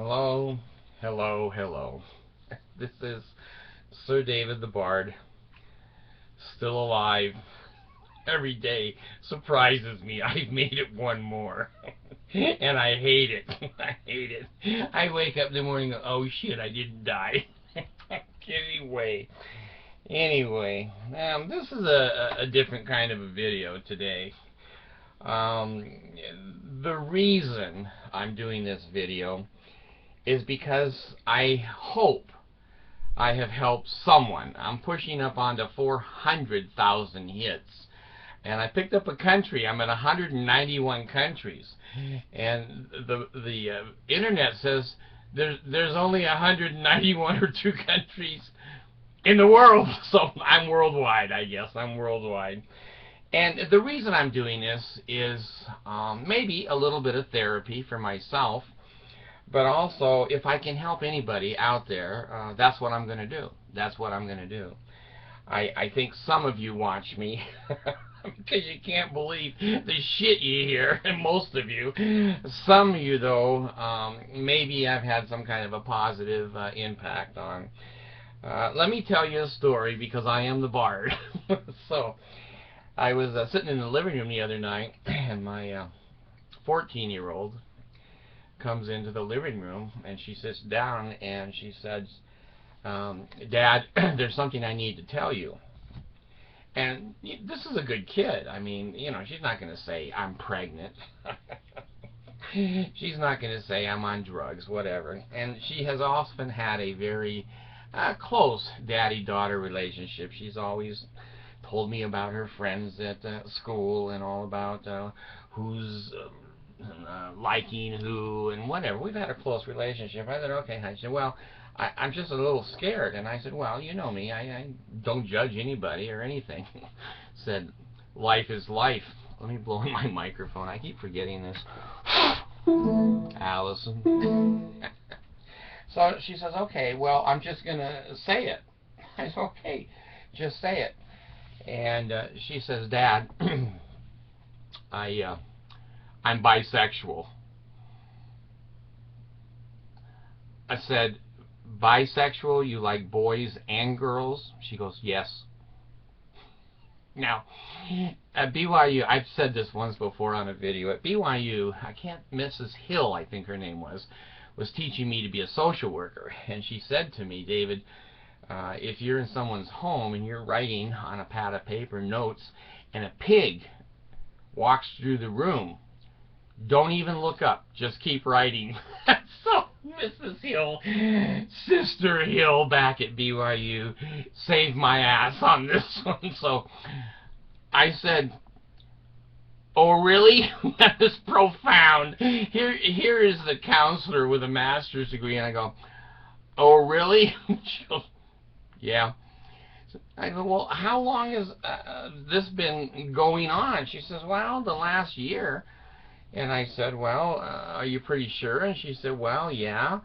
Hello, hello, hello. This is Sir David the Bard, still alive. Every day surprises me. I've made it one more. And I hate it. I hate it. I wake up in the morning and go, oh shit, I didn't die. Anyway, this is a different kind of a video today. Um, the reason I'm doing this video is because I hope I have helped someone. I'm pushing up onto 400,000 hits. And I picked up a country. I'm in 191 countries. And the internet says there's only 191 or 2 countries in the world. So I'm worldwide, I guess. I'm worldwide. And the reason I'm doing this is maybe a little bit of therapy for myself, but also if I can help anybody out there, that's what I'm going to do. That's what I'm going to do. I think some of you watch me because you can't believe the shit you hear, and most of you. Some of you, though, maybe I've had some kind of a positive impact on. Let me tell you a story because I am the bard. So I was sitting in the living room the other night, and my 14-year-old comes into the living room, and she sits down, and she says, Dad, there's something I need to tell you. And this is a good kid. I mean, you know, she's not going to say, I'm pregnant. She's not going to say, I'm on drugs, whatever. And she has often had a very close daddy-daughter relationship. She's always told me about her friends at school and all about who's liking who and whatever. We've had a close relationship. I said, okay. I said, well, I'm just a little scared. And I said, well, you know me. I don't judge anybody or anything. Said, life is life. Let me blow in my microphone. I keep forgetting this. Allison. So she says, okay, well, I'm just going to say it. I said, okay, just say it. And she says, Dad, I'm bisexual. I said, bisexual, you like boys and girls? She goes, yes. Now, at BYU, I've said this once before on a video, at BYU, Mrs. Hill, I think her name was teaching me to be a social worker. And she said to me, David, if you're in someone's home and you're writing on a pad of paper notes and a pig walks through the room, don't even look up. Just keep writing. So Mrs. Hill, Sister Hill back at BYU, saved my ass on this one. So I said, oh, really? That is profound. Here is the counselor with a master's degree. And I go, oh, really? She goes, yeah. I go, well, how long has this been going on? She says, well, the last year. And I said, well, are you pretty sure? And she said, well, yeah.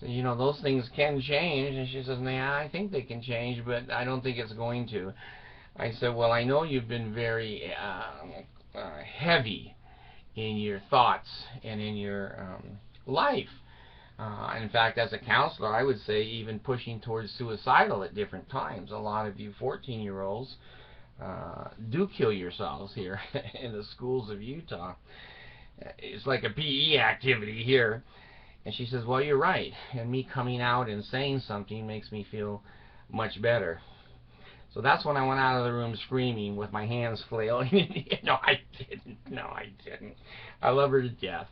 So, you know, those things can change. And she says, yeah, I think they can change, but I don't think it's going to. I said, well, I know you've been very heavy in your thoughts and in your life. In fact, as a counselor, I would say even pushing towards suicidal at different times. A lot of you 14-year-olds do kill yourselves here in the schools of Utah. It's like a PE activity here. And she says, well, you're right. And me coming out and saying something makes me feel much better. So that's when I went out of the room screaming with my hands flailing. No, I didn't. No, I didn't. I love her to death.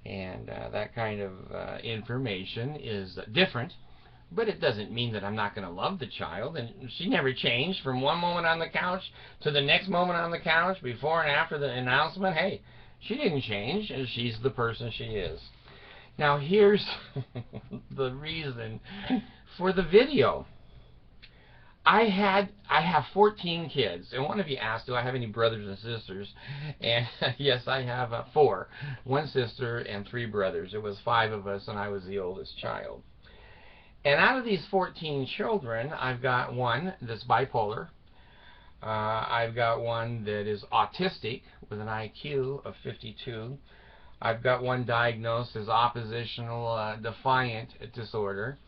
And that kind of information is different. But it doesn't mean that I'm not going to love the child. And she never changed from one moment on the couch to the next moment on the couch, before and after the announcement. Hey, she didn't change. She's the person she is. Now here's the reason for the video. I have 14 kids, and one of you asked, do I have any brothers and sisters? And yes, I have 4. 1 sister and 3 brothers. It was 5 of us, and I was the oldest child. And out of these 14 children, I've got one that's bipolar. I've got one that is autistic with an IQ of 52. I've got one diagnosed as oppositional defiant disorder,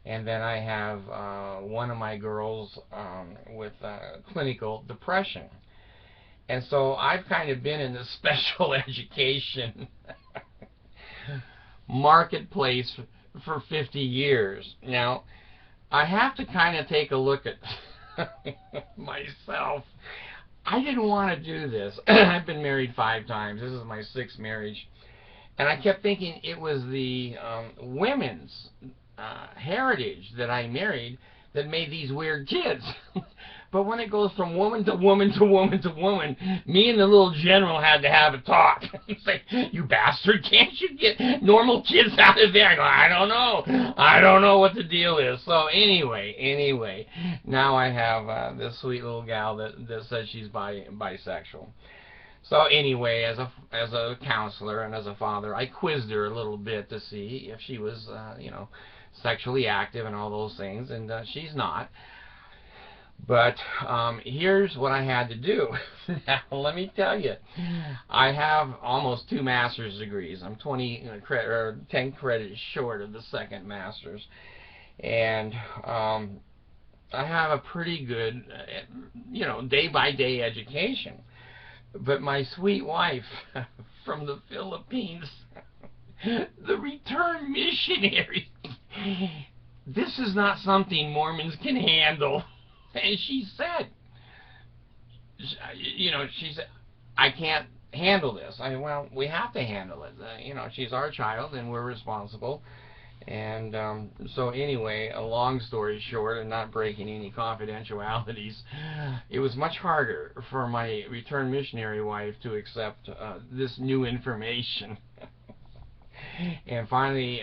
and then I have one of my girls with clinical depression. And so I've kind of been in the special education marketplace for 50 years. Now, I have to kind of take a look at myself. I didn't want to do this. I've been married 5 times. This is my 6th marriage. And I kept thinking it was the women's heritage that I married that made these weird kids. But when it goes from woman to woman to woman to woman, me and the little general had to have a talk. He's like, you bastard, can't you get normal kids out of there? I go, I don't know. I don't know what the deal is. So anyway, now I have this sweet little gal that says she's bisexual. So anyway, as a counselor and as a father, I quizzed her a little bit to see if she was, sexually active and all those things, and she's not. But here's what I had to do. Now, let me tell you, I have almost 2 master's degrees. I'm 10 credits short of the 2nd master's, and I have a pretty good, day-by-day education. But my sweet wife from the Philippines, the returned missionary, this is not something Mormons can handle. And she said, she said, I can't handle this. I mean, well, we have to handle it. She's our child and we're responsible. And so anyway, a long story short, and not breaking any confidentialities, it was much harder for my returned missionary wife to accept this new information. And finally,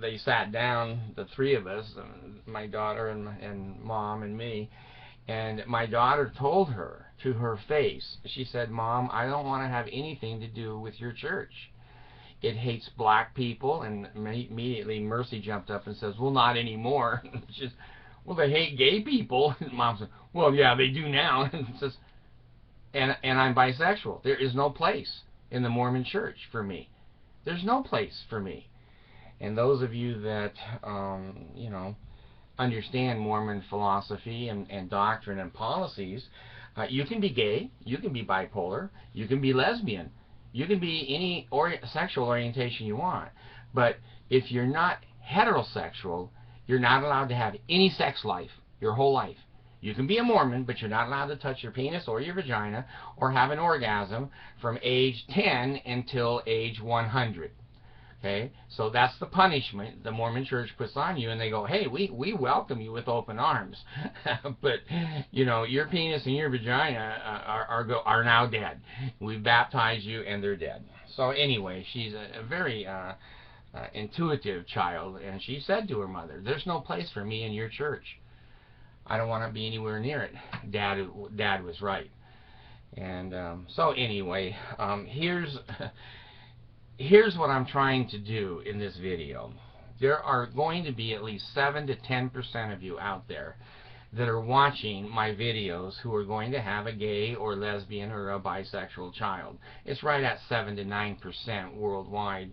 they sat down, the 3 of us, my daughter and mom and me, and my daughter told her to her face, she said, Mom, I don't want to have anything to do with your church. It hates black people. And immediately Mercy jumped up and says, well, not anymore. She says, well, they hate gay people. And Mom said, well, yeah, they do now. And says, and I'm bisexual. There is no place in the Mormon church for me. There's no place for me. And those of you that, understand Mormon philosophy and doctrine and policies, you can be gay, you can be bipolar, you can be lesbian, you can be any sexual orientation you want. But if you're not heterosexual, you're not allowed to have any sex life your whole life. You can be a Mormon, but you're not allowed to touch your penis or your vagina or have an orgasm from age 10 until age 100. Okay, so that's the punishment the Mormon church puts on you, and they go, hey, we welcome you with open arms. But, your penis and your vagina are now dead. We baptize you, and they're dead. So anyway, she's a very intuitive child, and she said to her mother, there's no place for me in your church. I don't want to be anywhere near it. Dad was right. And so anyway, here's what I'm trying to do in this video. There are going to be at least 7 to 10% of you out there that are watching my videos who are going to have a gay or lesbian or a bisexual child. It's right at 7 to 9% worldwide.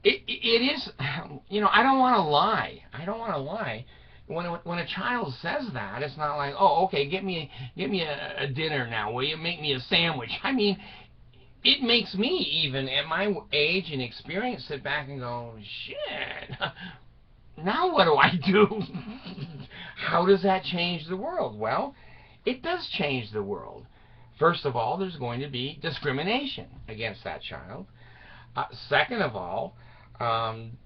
It is, I don't want to lie. I don't want to lie. When a child says that, it's not like, oh, okay, get me a dinner now. Will you make me a sandwich? I mean, it makes me, even at my age and experience, sit back and go, shit, now what do I do? How does that change the world? Well, it does change the world. First of all, there's going to be discrimination against that child. Second of all,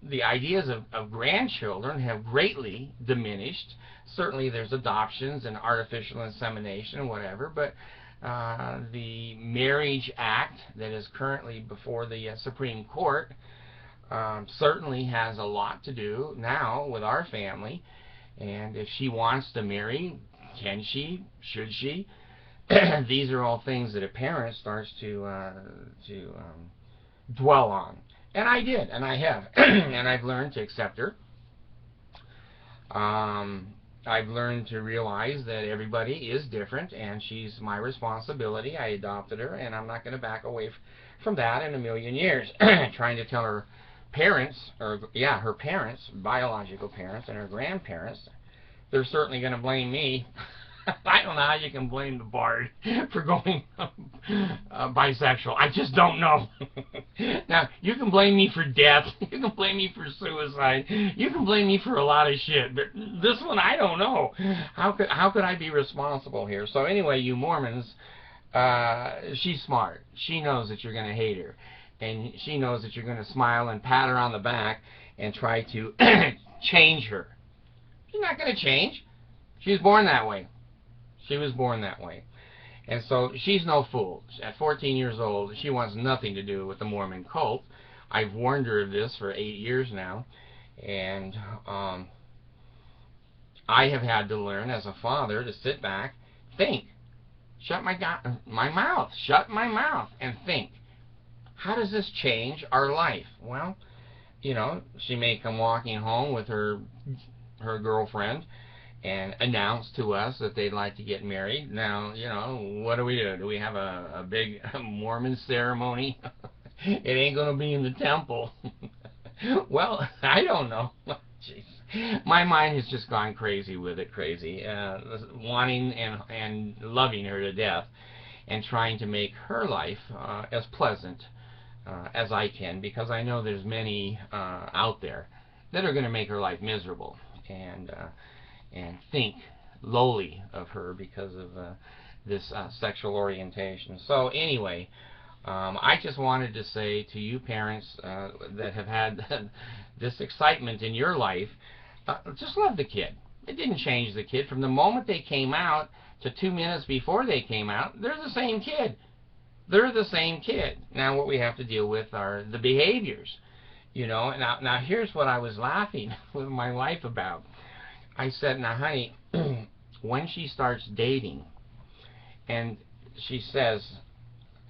the ideas of grandchildren have greatly diminished. Certainly there's adoptions and artificial insemination and whatever, but the Marriage Act that is currently before the Supreme Court certainly has a lot to do now with our family. And if she wants to marry, can she? Should she? These are all things that a parent starts to dwell on. And I did, and I have. And I've learned to accept her. I've learned to realize that everybody is different, and she's my responsibility. I adopted her, and I'm not going to back away from that in a million years. Trying to tell her parents, or yeah, her parents, biological parents, and her grandparents, they're certainly going to blame me. I don't know how you can blame the Bard for going bisexual. I just don't know. Now, you can blame me for death. You can blame me for suicide. You can blame me for a lot of shit. But this one, I don't know. How could I be responsible here? So anyway, you Mormons, she's smart. She knows that you're going to hate her. And she knows that you're going to smile and pat her on the back and try to change her. She's not going to change. She was born that way. She was born that way. And so she's no fool. At 14 years old, she wants nothing to do with the Mormon cult. I've warned her of this for 8 years now. And I have had to learn as a father to sit back, think. Shut my mouth. Shut my mouth and think. How does this change our life? Well, you know, she may come walking home with her girlfriend and announce to us that they'd like to get married. Now, you know, what do we do? Do we have a big Mormon ceremony? It ain't going to be in the temple. Well, I don't know. Jeez. My mind has just gone crazy with it, wanting and loving her to death and trying to make her life as pleasant as I can, because I know there's many out there that are going to make her life miserable and think lowly of her because of this sexual orientation. So anyway, I just wanted to say to you parents that have had this excitement in your life, just love the kid. It didn't change the kid. From the moment they came out to 2 minutes before they came out, they're the same kid. They're the same kid. Now what we have to deal with are the behaviors. You know, now here's what I was laughing with my wife about. I said, now honey, when she starts dating, and she says,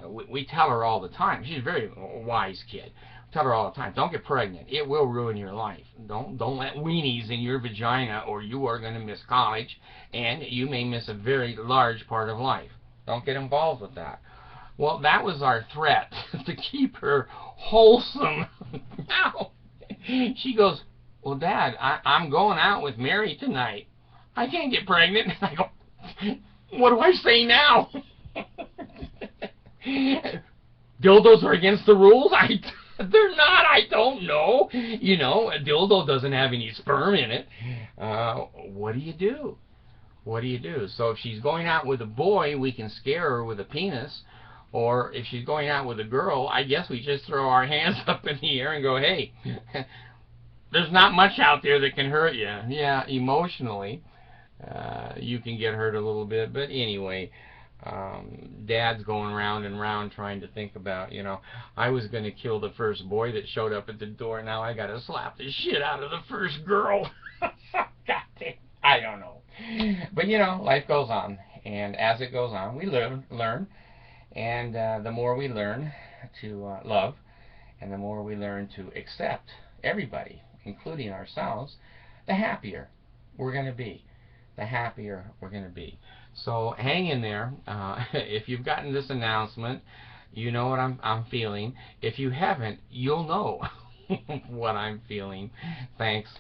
we tell her all the time, she's a very wise kid, we tell her all the time, don't get pregnant, it will ruin your life. Don't let weenies in your vagina or you are going to miss college and you may miss a very large part of life. Don't get involved with that. Well, that was our threat, to keep her wholesome. Now, she goes, well, Dad, I'm going out with Mary tonight. I can't get pregnant. I go, what do I say now? Dildos are against the rules? They're not. I don't know. You know, a dildo doesn't have any sperm in it. What do you do? What do you do? So if she's going out with a boy, we can scare her with a penis. Or if she's going out with a girl, I guess we just throw our hands up in the air and go, hey, there's not much out there that can hurt you. Yeah, emotionally, you can get hurt a little bit. But anyway, Dad's going round and round trying to think about, you know, I was going to kill the first boy that showed up at the door. Now I got to slap the shit out of the first girl. God damn, I don't know. But, you know, life goes on. And as it goes on, we learn. And the more we learn to love, and the more we learn to accept everybody, including ourselves, the happier we're going to be. The happier we're going to be. So hang in there. If you've gotten this announcement, you know what I'm feeling. If you haven't, you'll know what I'm feeling. Thanks.